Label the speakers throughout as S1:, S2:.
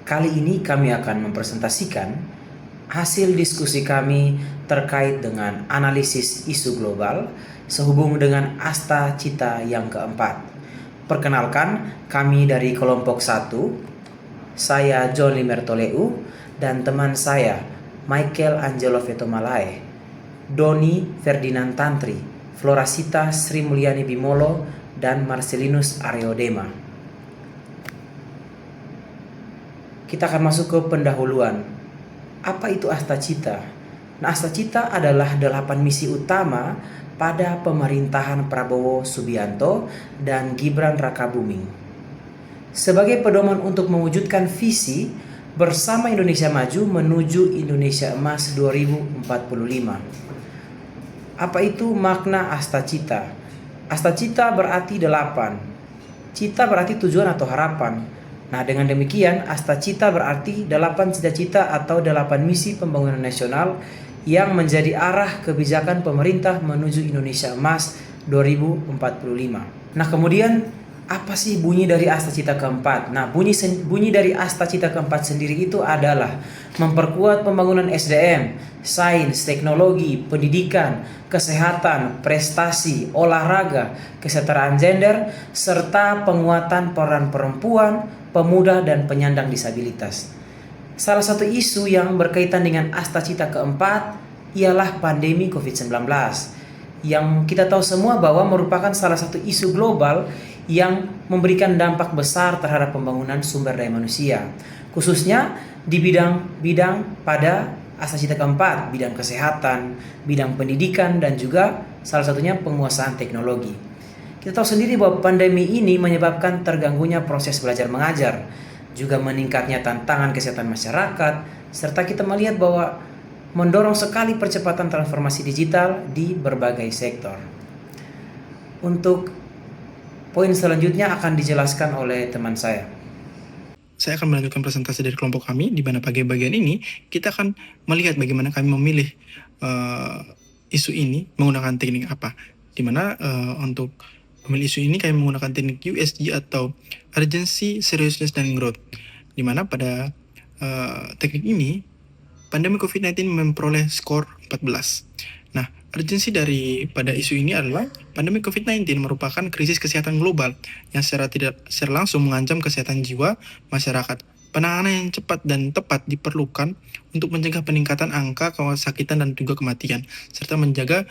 S1: Kali ini kami akan mempresentasikan hasil diskusi kami terkait dengan analisis isu global sehubung dengan Asta Cita yang keempat. Perkenalkan, kami dari kelompok 1, saya John Limertoleu dan teman saya Michael Angelo Vetomalae, Doni Ferdinand Tantri, Florasita Sri Mulyani Bimolo, dan Marcelinus Areodema. Kita akan masuk ke pendahuluan. Apa itu Asta Cita? Nah, Asta Cita adalah 8 misi utama pada pemerintahan Prabowo Subianto dan Gibran Rakabuming. Sebagai pedoman untuk mewujudkan visi bersama Indonesia Maju menuju Indonesia Emas 2045. Apa itu makna Asta Cita? Asta Cita berarti 8. Cita berarti tujuan atau harapan. Nah, dengan demikian Asta Cita berarti 8 cita-cita atau 8 misi pembangunan nasional yang menjadi arah kebijakan pemerintah menuju Indonesia Emas 2045. Nah, kemudian apa sih bunyi dari Asta Cita keempat? Nah, bunyi dari Asta Cita keempat sendiri itu adalah memperkuat pembangunan SDM, sains, teknologi, pendidikan, kesehatan, prestasi, olahraga, kesetaraan gender, serta penguatan peran perempuan, pemuda, dan penyandang disabilitas. Salah satu isu yang berkaitan dengan Asta Cita keempat ialah pandemi COVID-19 yang kita tahu semua bahwa merupakan salah satu isu global yang memberikan dampak besar terhadap pembangunan sumber daya manusia, khususnya di bidang pada Asta Cita keempat, bidang kesehatan, bidang pendidikan, dan juga salah satunya penguasaan teknologi. Kita tahu sendiri bahwa pandemi ini menyebabkan terganggunya proses belajar mengajar, juga meningkatnya tantangan kesehatan masyarakat, serta kita melihat bahwa mendorong sekali percepatan transformasi digital di berbagai sektor. Untuk poin selanjutnya akan dijelaskan oleh teman saya.
S2: Saya akan melanjutkan presentasi dari kelompok kami, di mana bagian ini kita akan melihat bagaimana kami memilih isu ini menggunakan teknik apa. Di mana untuk memilih isu ini kami menggunakan teknik USG atau Urgency, Seriousness, dan Growth. Di mana pada teknik ini, pandemi COVID-19 memperoleh skor 14. Nah, urgensi pada isu ini adalah pandemi COVID-19 merupakan krisis kesehatan global yang secara langsung mengancam kesehatan jiwa masyarakat. Penanganan yang cepat dan tepat diperlukan untuk mencegah peningkatan angka kesakitan dan juga kematian, serta menjaga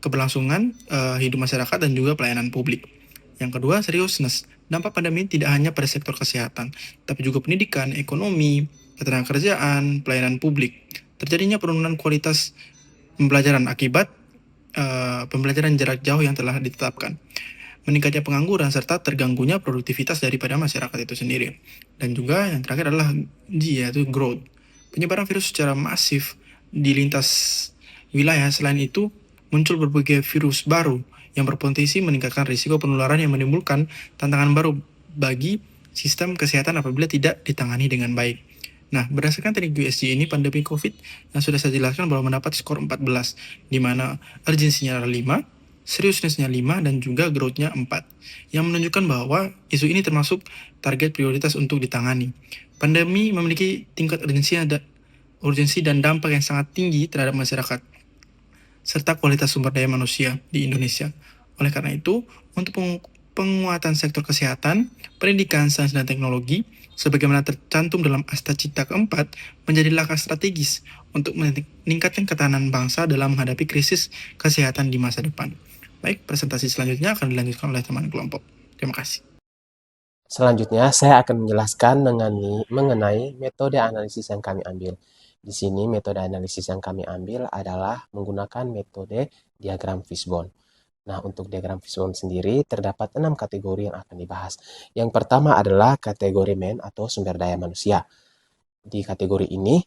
S2: keberlangsungan hidup masyarakat dan juga pelayanan publik. Yang kedua, seriousness. Dampak pandemi tidak hanya pada sektor kesehatan, tapi juga pendidikan, ekonomi, ketenagakerjaan, pelayanan publik. Terjadinya penurunan kualitas pembelajaran akibat pembelajaran jarak jauh yang telah ditetapkan, meningkatnya pengangguran, serta terganggunya produktivitas daripada masyarakat itu sendiri. Dan juga yang terakhir adalah G, yaitu growth. Penyebaran virus secara masif di lintas wilayah. Selain itu, muncul berbagai virus baru yang berpotensi meningkatkan risiko penularan yang menimbulkan tantangan baru bagi sistem kesehatan apabila tidak ditangani dengan baik. Nah, berdasarkan teknik USG ini, pandemi COVID yang sudah saya jelaskan bahwa mendapat skor 14, di mana urgensinya adalah 5, seriousness-nya 5, dan juga growth-nya 4, yang menunjukkan bahwa isu ini termasuk target prioritas untuk ditangani. Pandemi memiliki tingkat urgensi dan dampak yang sangat tinggi terhadap masyarakat, serta kualitas sumber daya manusia di Indonesia. Oleh karena itu, untuk penguatan sektor kesehatan, pendidikan, sains, dan teknologi, sebagaimana tercantum dalam Asta Cita keempat, menjadi langkah strategis untuk meningkatkan ketahanan bangsa dalam menghadapi krisis kesehatan di masa depan. Baik, presentasi selanjutnya akan dilanjutkan oleh teman kelompok. Terima kasih.
S3: Selanjutnya, saya akan menjelaskan mengenai metode analisis yang kami ambil. Di sini, metode analisis yang kami ambil adalah menggunakan metode diagram fishbone. Nah, untuk diagram fishbone sendiri, terdapat 6 kategori yang akan dibahas. Yang pertama adalah kategori MEN atau sumber daya manusia. Di kategori ini,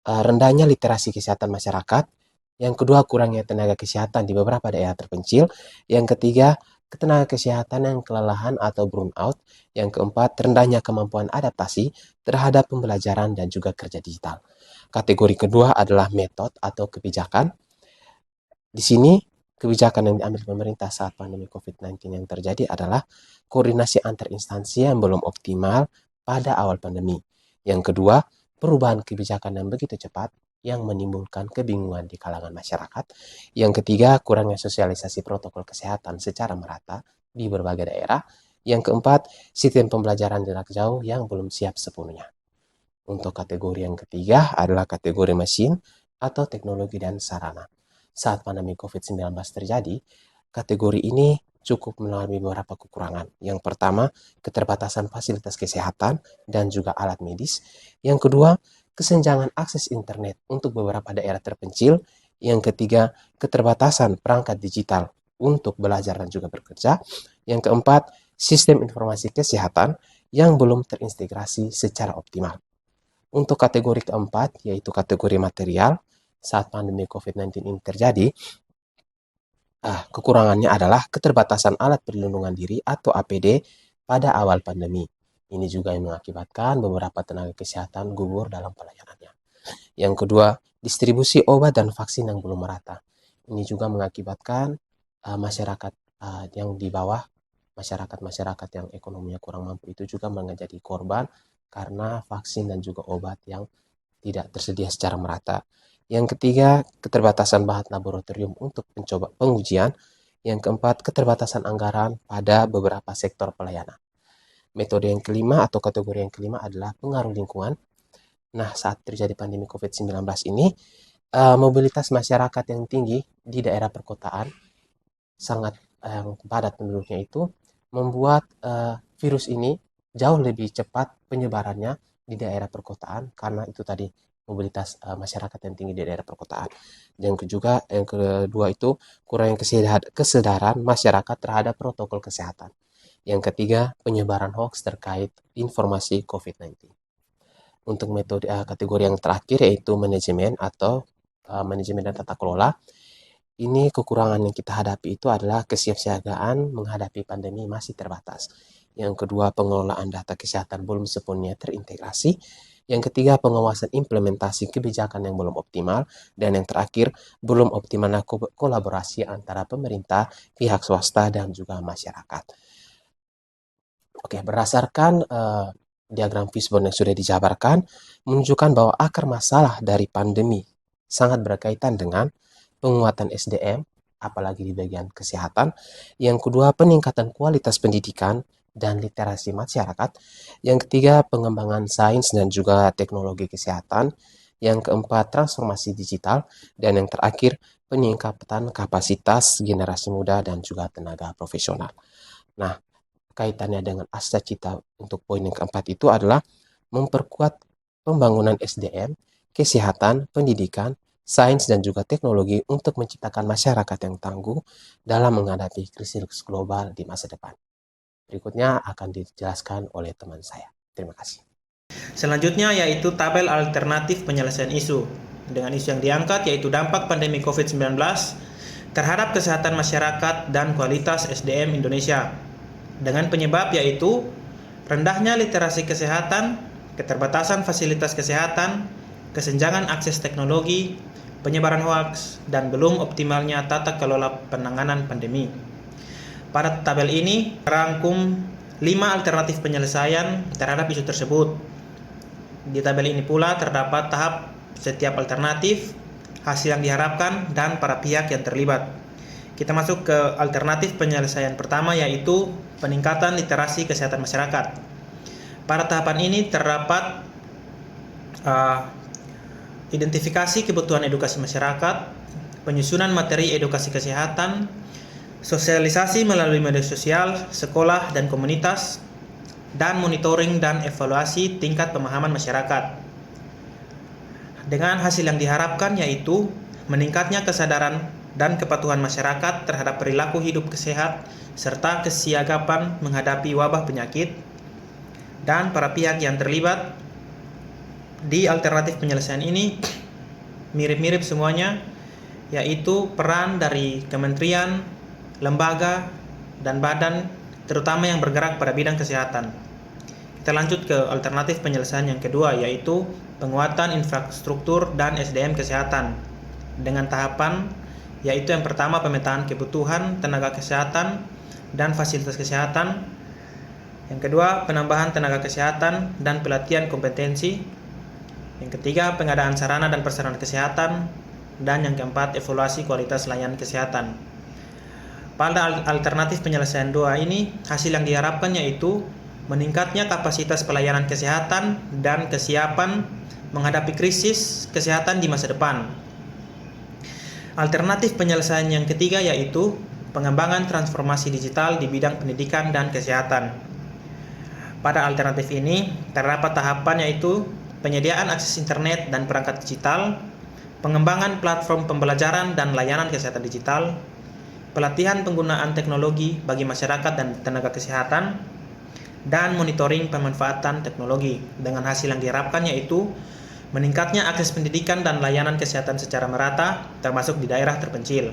S3: rendahnya literasi kesehatan masyarakat. Yang kedua, kurangnya tenaga kesehatan di beberapa daerah terpencil. Yang ketiga, ketenaga kesehatan yang kelelahan atau burnout. Yang keempat, rendahnya kemampuan adaptasi terhadap pembelajaran dan juga kerja digital. Kategori kedua adalah metode atau kebijakan. Di sini, kebijakan yang diambil pemerintah saat pandemi COVID-19 yang terjadi adalah koordinasi antar instansi yang belum optimal pada awal pandemi. Yang kedua, perubahan kebijakan yang begitu cepat yang menimbulkan kebingungan di kalangan masyarakat. Yang ketiga, kurangnya sosialisasi protokol kesehatan secara merata di berbagai daerah. Yang keempat, sistem pembelajaran jarak jauh yang belum siap sepenuhnya. Untuk kategori yang ketiga adalah kategori mesin atau teknologi dan sarana. Saat pandemi COVID-19 terjadi, kategori ini cukup mengalami beberapa kekurangan. Yang pertama, keterbatasan fasilitas kesehatan dan juga alat medis. Yang kedua, kesenjangan akses internet untuk beberapa daerah terpencil. Yang ketiga, keterbatasan perangkat digital untuk belajar dan juga bekerja. Yang keempat, sistem informasi kesehatan yang belum terintegrasi secara optimal. Untuk kategori keempat, yaitu kategori material, saat pandemi COVID-19 ini terjadi, kekurangannya adalah keterbatasan alat perlindungan diri atau APD pada awal pandemi. Ini juga yang mengakibatkan beberapa tenaga kesehatan gugur dalam pelayanannya. Yang kedua, distribusi obat dan vaksin yang belum merata. Ini juga mengakibatkan masyarakat yang di bawah, masyarakat-masyarakat yang ekonominya kurang mampu itu juga menjadi korban karena vaksin dan juga obat yang tidak tersedia secara merata. Yang ketiga, keterbatasan bahan laboratorium untuk pengujian. Yang keempat, keterbatasan anggaran pada beberapa sektor pelayanan. Metode yang kelima atau kategori yang kelima adalah pengaruh lingkungan. Nah, saat terjadi pandemi COVID-19 ini, mobilitas masyarakat yang tinggi di daerah perkotaan, sangat padat penduduknya itu, membuat virus ini jauh lebih cepat penyebarannya di daerah perkotaan karena itu tadi mobilitas masyarakat yang tinggi di daerah perkotaan. Yang kedua itu kurangnya kesadaran masyarakat terhadap protokol kesehatan. Yang ketiga, penyebaran hoax terkait informasi COVID-19. Untuk metode kategori yang terakhir yaitu manajemen atau manajemen dan tata kelola. Ini kekurangan yang kita hadapi itu adalah kesiapsiagaan menghadapi pandemi masih terbatas. Yang kedua, pengelolaan data kesehatan belum sepenuhnya terintegrasi. Yang ketiga, pengawasan implementasi kebijakan yang belum optimal. Dan yang terakhir, belum optimalnya kolaborasi antara pemerintah, pihak swasta, dan juga masyarakat. Oke, berdasarkan diagram fishbone yang sudah dijabarkan, menunjukkan bahwa akar masalah dari pandemi sangat berkaitan dengan penguatan SDM, apalagi di bagian kesehatan. Yang kedua, peningkatan kualitas pendidikan dan literasi masyarakat. Yang ketiga, pengembangan sains dan juga teknologi kesehatan. Yang keempat, transformasi digital. Dan yang terakhir, peningkatan kapasitas generasi muda dan juga tenaga profesional. Nah, kaitannya dengan asta cita untuk poin yang keempat itu adalah memperkuat pembangunan SDM, kesehatan, pendidikan, sains dan juga teknologi untuk menciptakan masyarakat yang tangguh dalam menghadapi krisis global di masa depan. Berikutnya akan dijelaskan oleh teman saya. Terima kasih.
S4: Selanjutnya yaitu tabel alternatif penyelesaian isu. Dengan isu yang diangkat yaitu dampak pandemi COVID-19 terhadap kesehatan masyarakat dan kualitas SDM Indonesia. Dengan penyebab yaitu rendahnya literasi kesehatan, keterbatasan fasilitas kesehatan, kesenjangan akses teknologi, penyebaran hoaks, dan belum optimalnya tata kelola penanganan pandemi. Pada tabel ini terangkum 5 alternatif penyelesaian terhadap isu tersebut. Di tabel ini pula terdapat tahap setiap alternatif, hasil yang diharapkan, dan para pihak yang terlibat. Kita masuk ke alternatif penyelesaian pertama yaitu peningkatan literasi kesehatan masyarakat. Pada tahapan ini terdapat identifikasi kebutuhan edukasi masyarakat, penyusunan materi edukasi kesehatan, sosialisasi melalui media sosial, sekolah dan komunitas, dan monitoring dan evaluasi tingkat pemahaman masyarakat. Dengan hasil yang diharapkan yaitu meningkatnya kesadaran dan kepatuhan masyarakat terhadap perilaku hidup sehat serta kesiagapan menghadapi wabah penyakit. Dan para pihak yang terlibat di alternatif penyelesaian ini mirip-mirip semuanya, yaitu peran dari kementerian, lembaga, dan badan terutama yang bergerak pada bidang kesehatan. Kita lanjut ke alternatif penyelesaian yang kedua yaitu penguatan infrastruktur dan SDM kesehatan dengan tahapan yaitu yang pertama pemetaan kebutuhan tenaga kesehatan dan fasilitas kesehatan, Yang kedua, penambahan tenaga kesehatan dan pelatihan kompetensi. Yang ketiga, pengadaan sarana dan prasarana kesehatan. Dan yang keempat, evaluasi kualitas layanan kesehatan. Pada alternatif penyelesaian dua ini, hasil yang diharapkan yaitu meningkatnya kapasitas pelayanan kesehatan dan kesiapan menghadapi krisis kesehatan di masa depan. Alternatif penyelesaian yang ketiga yaitu pengembangan transformasi digital di bidang pendidikan dan kesehatan. Pada alternatif ini, terdapat tahapan yaitu penyediaan akses internet dan perangkat digital, pengembangan platform pembelajaran dan layanan kesehatan digital, pelatihan penggunaan teknologi bagi masyarakat dan tenaga kesehatan, dan monitoring pemanfaatan teknologi. Dengan hasil yang diharapkan yaitu meningkatnya akses pendidikan dan layanan kesehatan secara merata, termasuk di daerah terpencil.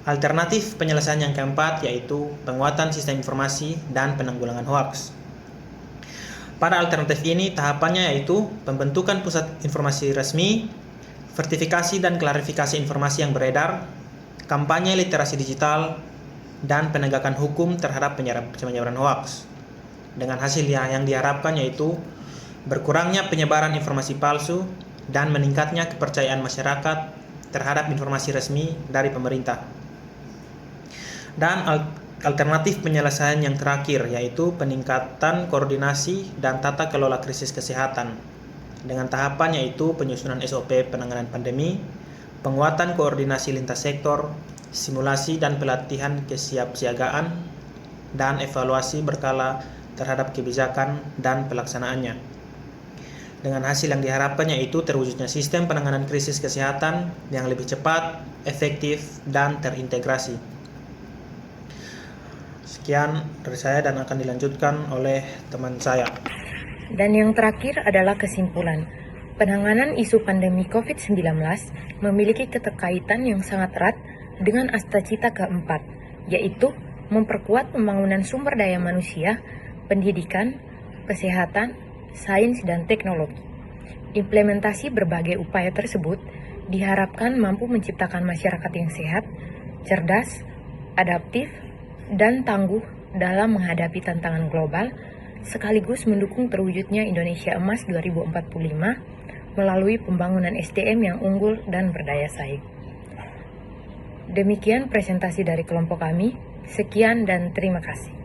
S4: Alternatif penyelesaian yang keempat yaitu penguatan sistem informasi dan penanggulangan hoaks. Pada alternatif ini, tahapannya yaitu pembentukan pusat informasi resmi, verifikasi dan klarifikasi informasi yang beredar, kampanye literasi digital, dan penegakan hukum terhadap penyebaran hoaks. Dengan hasil yang diharapkan yaitu berkurangnya penyebaran informasi palsu dan meningkatnya kepercayaan masyarakat terhadap informasi resmi dari pemerintah. Dan alternatif penyelesaian yang terakhir yaitu peningkatan koordinasi dan tata kelola krisis kesehatan dengan tahapan yaitu penyusunan SOP penanganan pandemi, penguatan koordinasi lintas sektor, simulasi dan pelatihan kesiapsiagaan, dan evaluasi berkala terhadap kebijakan dan pelaksanaannya. Dengan hasil yang diharapkan yaitu terwujudnya sistem penanganan krisis kesehatan yang lebih cepat, efektif, dan terintegrasi. Sekian dari saya dan akan dilanjutkan oleh teman saya.
S5: Dan yang terakhir adalah kesimpulan. Penanganan isu pandemi COVID-19 memiliki keterkaitan yang sangat erat dengan astacita keempat, yaitu memperkuat pembangunan sumber daya manusia, pendidikan, kesehatan, sains, dan teknologi. Implementasi berbagai upaya tersebut diharapkan mampu menciptakan masyarakat yang sehat, cerdas, adaptif, dan tangguh dalam menghadapi tantangan global, sekaligus mendukung terwujudnya Indonesia Emas 2045 melalui pembangunan SDM yang unggul dan berdaya saing. Demikian presentasi dari kelompok kami. Sekian dan terima kasih.